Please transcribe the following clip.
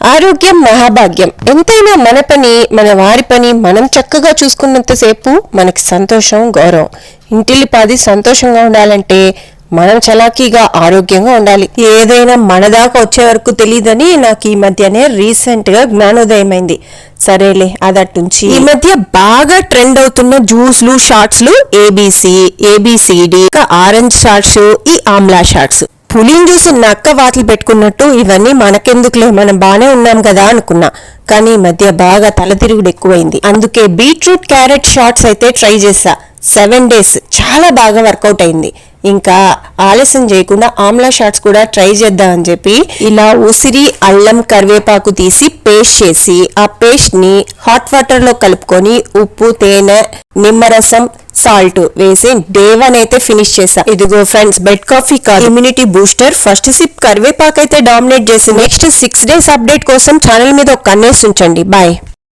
ఆరోగ్యం మహాభాగ్యం. ఎంతైనా మన పని, మన వారి పని మనం చక్కగా చూసుకున్నంతసేపు మనకి సంతోషం, గౌరవం. ఇంటిల్లిపాది సంతోషంగా ఉండాలంటే మనం చలాకీగా ఆరోగ్యంగా ఉండాలి. ఏదైనా మన దాకా వచ్చే వరకు తెలియదని నాకు ఈ మధ్యనే రీసెంట్ గా జ్ఞానోదయమైంది. సరేలే అదట్టుంచి ఈ మధ్య బాగా ట్రెండ్ అవుతున్న జ్యూస్లు, షార్ట్స్లు ఏబిసిడి, ఆరెంజ్ షార్ట్స్, ఈ ఆమ్లా షార్ట్స్. పులిని చూసి నక్క వాతలు పెట్టుకున్నట్టు ఇవన్నీ మనకెందుకులే, మనం బానే ఉన్నాం కదా అనుకున్నా. కానీ ఈ మధ్య బాగా తలతిరుగుడు ఎక్కువైంది. అందుకే బీట్రూట్ క్యారెట్ షార్ట్స్ అయితే ట్రై చేసా. 7 days చాలా బాగా వర్కౌట్ అయింది. ఇంకా ఆలస్యం చేయకుండా ఆమ్లా షార్ట్స్ కూడా ట్రై చేద్దాం అని చెప్పి ఇలా ఉసిరి, అల్లం, కరివేపాకు తీసి పేస్ట్ చేసి ఆ పేస్ట్ ని హాట్ వాటర్ లో కలుపుకొని ఉప్పు, తేనె, నిమ్మరసం, సాల్ట్ వేసి డే 1 అయితే ఫినిష్ చేసా. ఇదిగో ఫ్రెండ్స్, బెడ్ కాఫీ కాదు, ఇమ్యూనిటీ బూస్టర్. ఫస్ట్ సిప్ కరివేపాకు అయితే డామినేట్ చేసి నెక్స్ట్ 6 days అప్డేట్ కోసం ఛానల్ మీద ఒక కన్నేసి ఉంచండి. బాయ్.